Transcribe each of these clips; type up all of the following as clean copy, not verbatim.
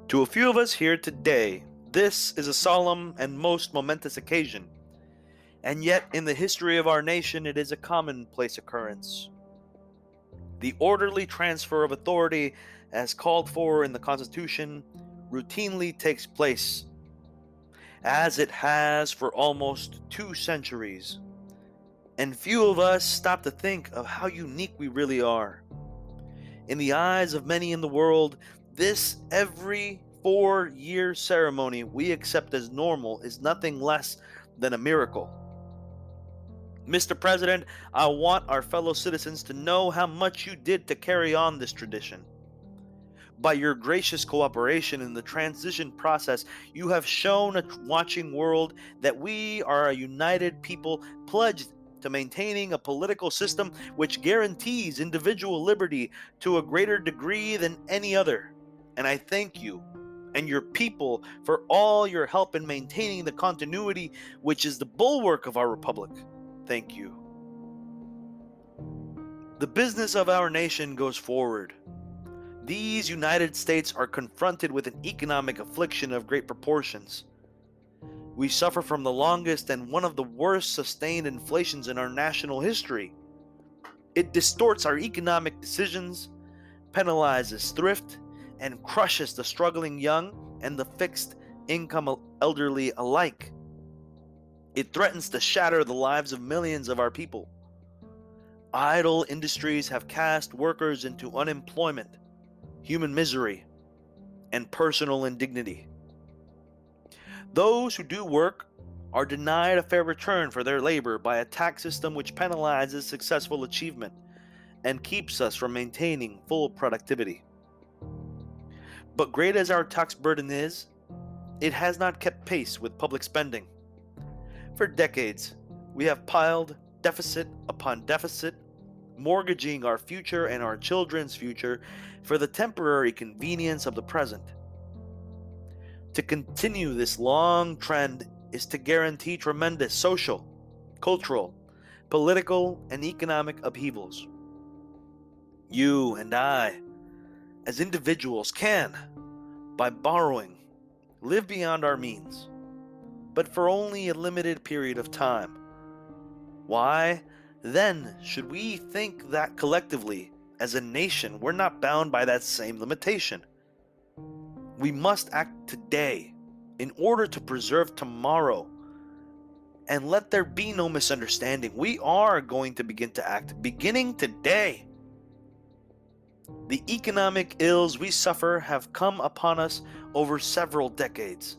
To a few of us here today, this is a solemn and most momentous occasion, and yet in the history of our nation it is a commonplace occurrence. The orderly transfer of authority, as called for in the Constitution, routinely takes place, as it has for almost 2 centuries, and few of us stop to think of how unique we really are. In the eyes of many in the world, this every 4 year ceremony we accept as normal is nothing less than a miracle. Mr. President, I want our fellow citizens to know how much you did to carry on this tradition. By your gracious cooperation in the transition process, you have shown a watching world that we are a united people pledged to maintaining a political system which guarantees individual liberty to a greater degree than any other. And I thank you and your people for all your help in maintaining the continuity which is the bulwark of our republic. Thank you. The business of our nation goes forward. These United States are confronted with an economic affliction of great proportions. We suffer from the longest and one of the worst sustained inflations in our national history. It distorts our economic decisions, penalizes thrift, and crushes the struggling young and the fixed income elderly alike. It threatens to shatter the lives of millions of our people. Idle industries have cast workers into unemployment, human misery, and personal indignity. Those who do work are denied a fair return for their labor by a tax system which penalizes successful achievement and keeps us from maintaining full productivity. But great as our tax burden is, it has not kept pace with public spending. For decades, we have piled deficit upon deficit, mortgaging our future and our children's future for the temporary convenience of the present. To continue this long trend is to guarantee tremendous social, cultural, political, and economic upheavals. You and I, as individuals, can, by borrowing, live beyond our means, but for only a limited period of time. Why, then, should we think that collectively, as a nation, we're not bound by that same limitation? We must act today in order to preserve tomorrow. And let there be no misunderstanding. We are going to begin to act beginning today. The economic ills we suffer have come upon us over several decades.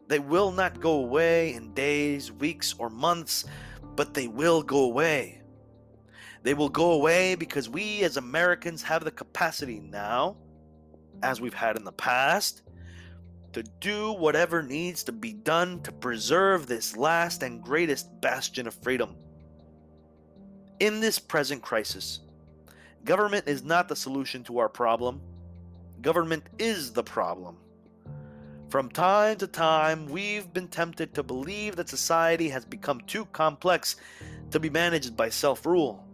They will not go away in days, weeks, or months, but they will go away. They will go away because we as Americans have the capacity now, as we've had in the past, to do whatever needs to be done to preserve this last and greatest bastion of freedom. In this present crisis, government is not the solution to our problem. Government is the problem. From time to time, we've been tempted to believe that society has become too complex to be managed by self-rule.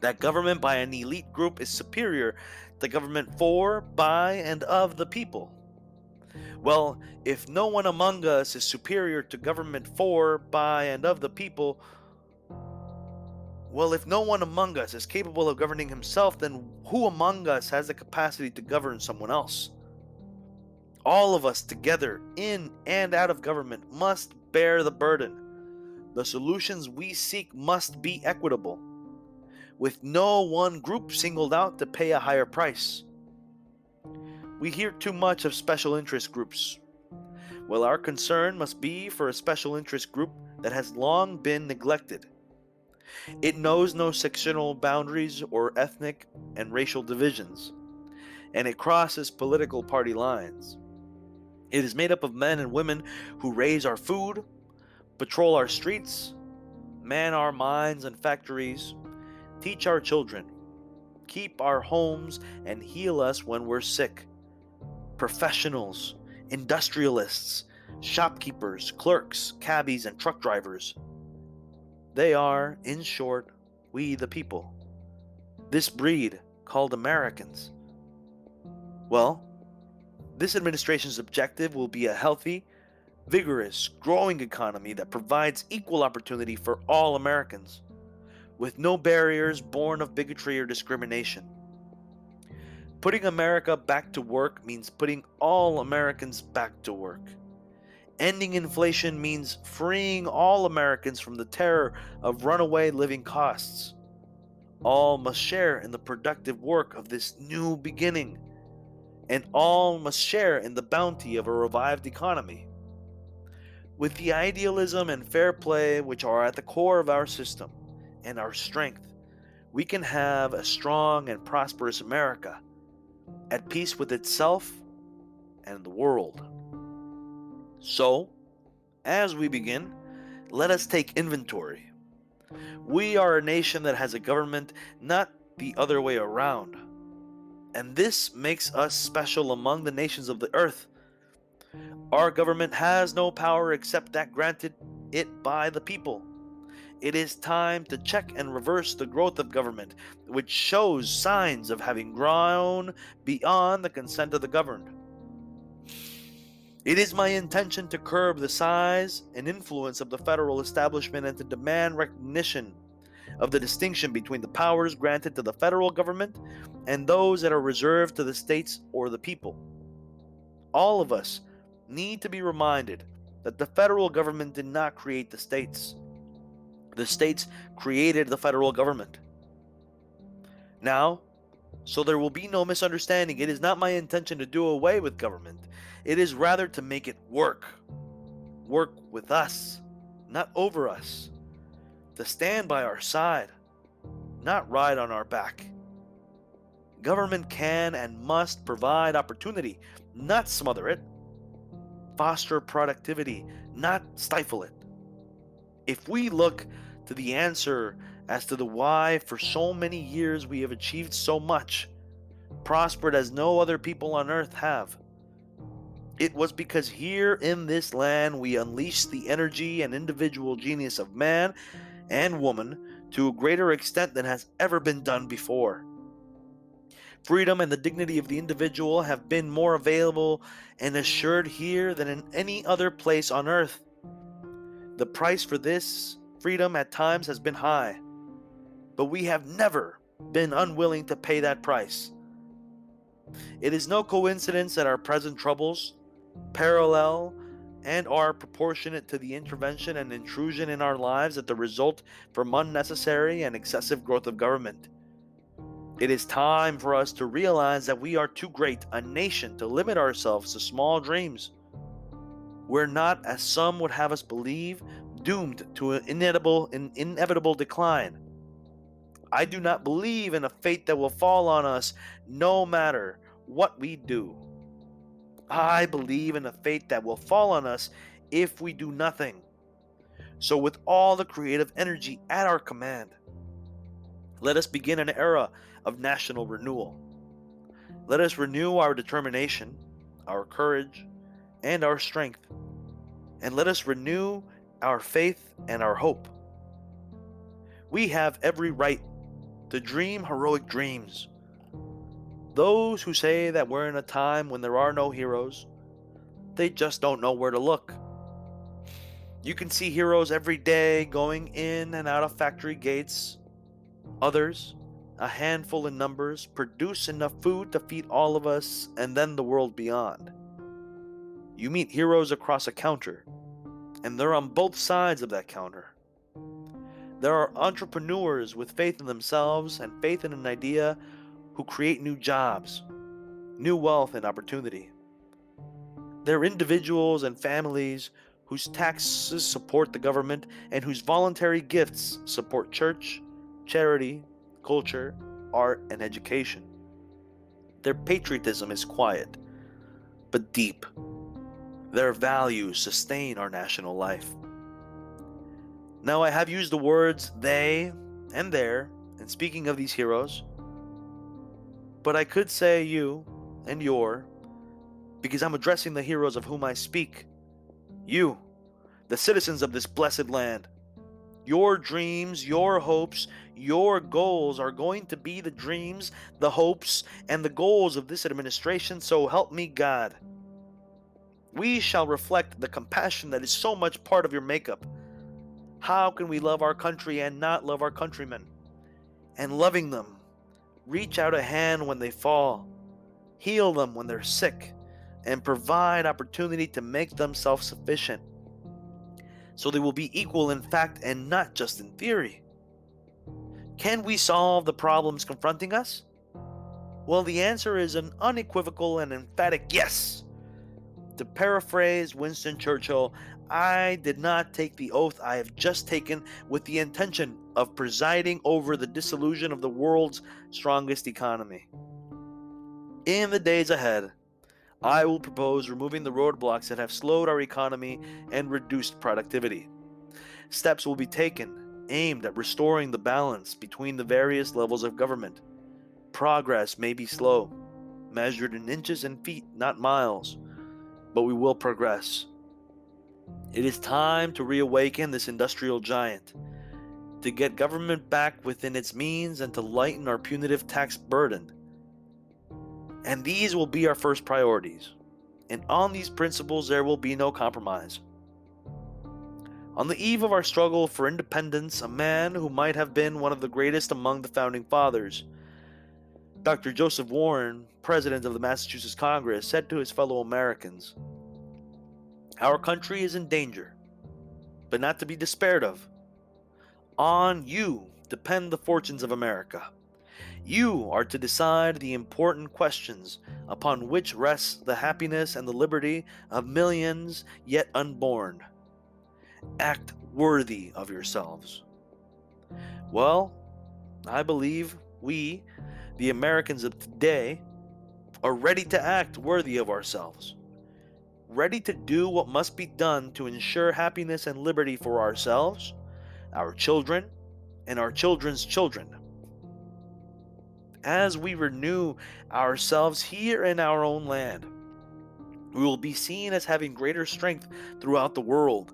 That government by an elite group is superior to government for, by, and of the people. Well, if no one among us is superior to government for, by, and of the people, if no one among us is capable of governing himself, then who among us has the capacity to govern someone else? All of us together, in and out of government, must bear the burden. The solutions we seek must be equitable, with no one group singled out to pay a higher price. We hear too much of special interest groups. Well, our concern must be for a special interest group that has long been neglected. It knows no sectional boundaries or ethnic and racial divisions, and it crosses political party lines. It is made up of men and women who raise our food, patrol our streets, man our mines and factories, teach our children, keep our homes, and heal us when we're sick. Professionals, industrialists, shopkeepers, clerks, cabbies, and truck drivers. They are, in short, we the people. This breed called Americans. Well, This administration's objective will be a healthy, vigorous, growing economy that provides equal opportunity for all Americans, with no barriers born of bigotry or discrimination. Putting America back to work means putting all Americans back to work. Ending inflation means freeing all Americans from the terror of runaway living costs. All must share in the productive work of this new beginning, and all must share in the bounty of a revived economy. With the idealism and fair play which are at the core of our system and our strength, we can have a strong and prosperous America, at peace with itself and the world. So, as we begin, let us take inventory. We are a nation that has a government, not the other way around. And this makes us special among the nations of the earth. Our government has no power except that granted it by the people. It is time to check and reverse the growth of government, which shows signs of having grown beyond the consent of the governed. It is my intention to curb the size and influence of the federal establishment and to demand recognition of the distinction between the powers granted to the federal government and those that are reserved to the states or the people. All of us need to be reminded that the federal government did not create the states. The states created the federal government. Now, so there will be no misunderstanding, it is not my intention to do away with government. It is rather to make it work. Work with us, not over us. To stand by our side, not ride on our back. Government can and must provide opportunity, not smother it. Foster productivity, not stifle it. If we look to the answer as to the why for so many years we have achieved so much, prospered as no other people on earth have, it was because here in this land we unleashed the energy and individual genius of man and woman to a greater extent than has ever been done before. Freedom and the dignity of the individual have been more available and assured here than in any other place on earth. The price for this freedom at times has been high, but we have never been unwilling to pay that price. It is no coincidence that our present troubles parallel and are proportionate to the intervention and intrusion in our lives that the result from unnecessary and excessive growth of government. It is time for us to realize that we are too great a nation to limit ourselves to small dreams. We're not, as some would have us believe, doomed to an inevitable decline. I do not believe in a fate that will fall on us no matter what we do. I believe in a fate that will fall on us if we do nothing. So with all the creative energy at our command, let us begin an era of national renewal. Let us renew our determination, our courage, and our strength. And let us renew our faith and our hope. We have every right to dream heroic dreams. Those who say that we're in a time when there are no heroes, they just don't know where to look. You can see heroes every day going in and out of factory gates. Others, a handful in numbers, produce enough food to feed all of us and then the world beyond. You meet heroes across a counter, and they're on both sides of that counter. There are entrepreneurs with faith in themselves and faith in an idea who create new jobs, new wealth and opportunity. There are individuals and families whose taxes support the government and whose voluntary gifts support church, charity, culture, art, and education. Their patriotism is quiet, but deep. Their values sustain our national life. Now, I have used the words they and their in speaking of these heroes, but I could say you and your, because I'm addressing the heroes of whom I speak. You, the citizens of this blessed land. Your dreams, your hopes, your goals are going to be the dreams, the hopes, and the goals of this administration, so help me God. We shall reflect the compassion that is so much part of your makeup. How can we love our country and not love our countrymen? And loving them, reach out a hand when they fall, heal them when they're sick, and provide opportunity to make them self-sufficient, so they will be equal in fact and not just in theory. Can we solve the problems confronting us? Well, the answer is an unequivocal and emphatic yes. To paraphrase Winston Churchill, I did not take the oath I have just taken with the intention of presiding over the dissolution of the world's strongest economy. In the days ahead, I will propose removing the roadblocks that have slowed our economy and reduced productivity. Steps will be taken aimed at restoring the balance between the various levels of government. Progress may be slow, measured in inches and feet, not miles, but we will progress. It is time to reawaken this industrial giant, to get government back within its means and to lighten our punitive tax burden. And these will be our first priorities. And on these principles there will be no compromise. On the eve of our struggle for independence, a man who might have been one of the greatest among the founding fathers, Dr. Joseph Warren, president of the Massachusetts Congress, said to his fellow Americans, "Our country is in danger, but not to be despaired of. On you depend the fortunes of America. You are to decide the important questions upon which rests the happiness and the liberty of millions yet unborn. Act worthy of yourselves." Well, I believe we, the Americans of today, are ready to act worthy of ourselves, ready to do what must be done to ensure happiness and liberty for ourselves, our children, and our children's children. As we renew ourselves here in our own land, we will be seen as having greater strength throughout the world.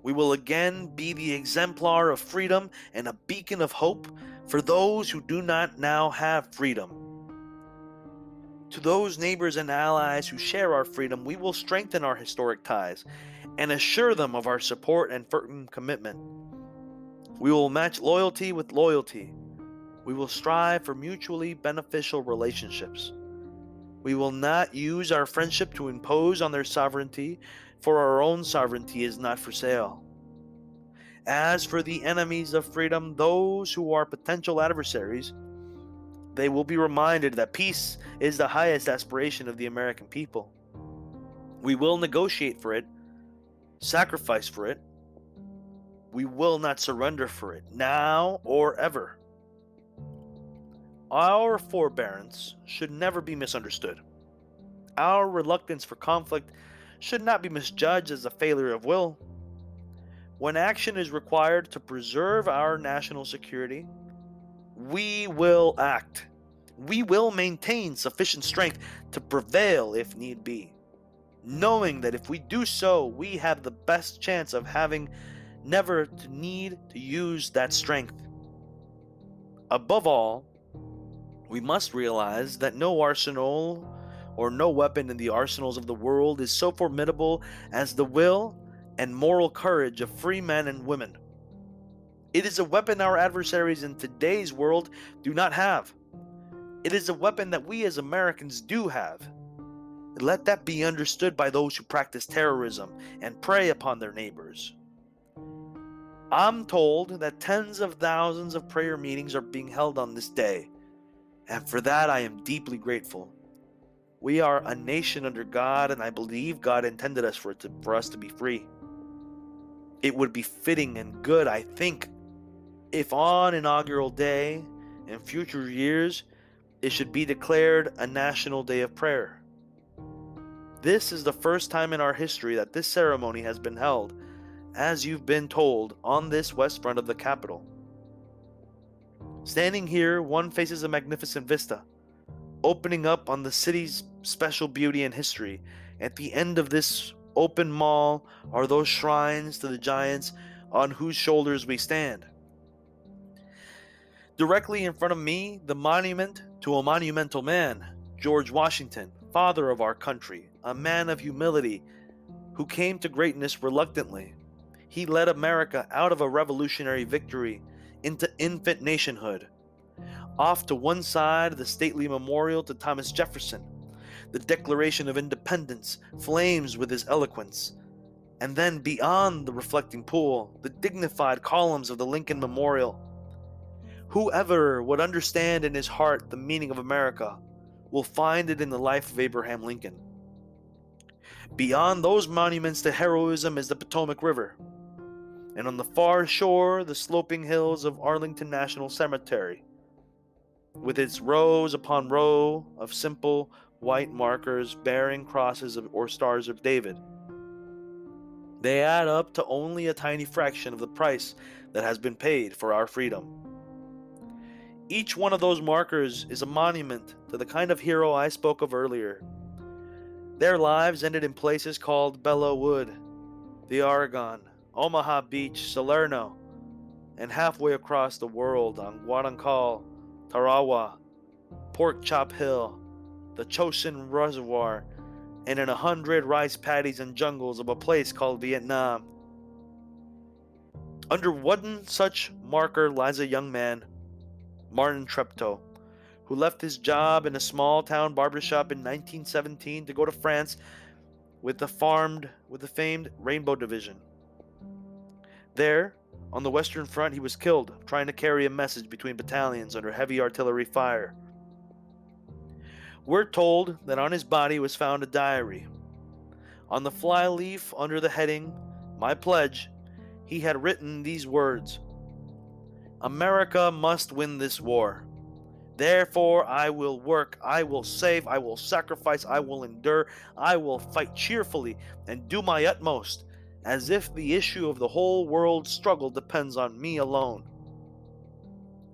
We will again be the exemplar of freedom and a beacon of hope for those who do not now have freedom. To those neighbors and allies who share our freedom, we will strengthen our historic ties and assure them of our support and firm commitment. We will match loyalty with loyalty. We will strive for mutually beneficial relationships. We will not use our friendship to impose on their sovereignty, for our own sovereignty is not for sale. As for the enemies of freedom, those who are potential adversaries, they will be reminded that peace is the highest aspiration of the American people. We will negotiate for it, sacrifice for it. We will not surrender for it, now or ever. Our forbearance should never be misunderstood. Our reluctance for conflict should not be misjudged as a failure of will. When action is required to preserve our national security, we will act. We will maintain sufficient strength to prevail if need be, knowing that if we do so, we have the best chance of having never to need to use that strength. Above all, we must realize that no arsenal or no weapon in the arsenals of the world is so formidable as the will and moral courage of free men and women. It is a weapon our adversaries in today's world do not have. It is a weapon that we as Americans do have. Let that be understood by those who practice terrorism and prey upon their neighbors. I'm told that tens of thousands of prayer meetings are being held on this day, and for that I am deeply grateful. We are a nation under God, and I believe God intended us for us to be free. It would be fitting and good, I think, if on Inaugural Day and future years it should be declared a national day of prayer. This is the first time in our history that this ceremony has been held, as you've been told, on this west front of the Capitol. Standing here, one faces a magnificent vista, opening up on the city's special beauty and history. At the end of this open mall are those shrines to the giants on whose shoulders we stand. Directly in front of me, the monument to a monumental man, George Washington, father of our country, a man of humility who came to greatness reluctantly. He led America out of a revolutionary victory into infant nationhood. Off to one side the stately memorial to Thomas Jefferson, the Declaration of Independence flames with his eloquence. And then beyond the reflecting pool, the dignified columns of the Lincoln Memorial. Whoever would understand in his heart the meaning of America will find it in the life of Abraham Lincoln. Beyond those monuments to heroism is the Potomac River, and on the far shore the sloping hills of Arlington National Cemetery, with its rows upon row of simple white markers bearing crosses or stars of David. They add up to only a tiny fraction of the price that has been paid for our freedom. Each one of those markers is a monument to the kind of hero I spoke of earlier. Their lives ended in places called Belleau Wood, the Oregon, Omaha Beach, Salerno, and halfway across the world on Guadalcanal, Tarawa, Pork Chop Hill, the Chosin Reservoir, and in 100 rice paddies and jungles of a place called Vietnam. Under one such marker lies a young man, Martin Treptow, who left his job in a small-town barbershop in 1917 to go to France with the famed Rainbow Division. There, on the Western Front, he was killed trying to carry a message between battalions under heavy artillery fire. We're told that on his body was found a diary. On the flyleaf under the heading, "My Pledge," he had written these words: "America must win this war. Therefore I will work, I will save, I will sacrifice, I will endure, I will fight cheerfully and do my utmost, as if the issue of the whole world's struggle depends on me alone."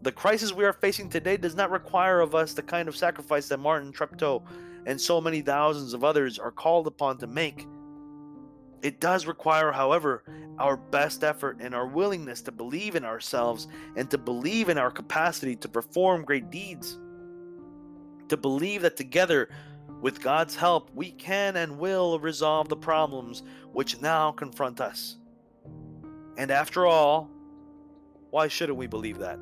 The crisis we are facing today does not require of us the kind of sacrifice that Martin Treptow and so many thousands of others are called upon to make. It does require, however, our best effort and our willingness to believe in ourselves and to believe in our capacity to perform great deeds. To believe that together, with God's help, we can and will resolve the problems which now confront us. And after all, why shouldn't we believe that?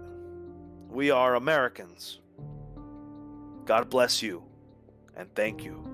We are Americans. God bless you, and thank you.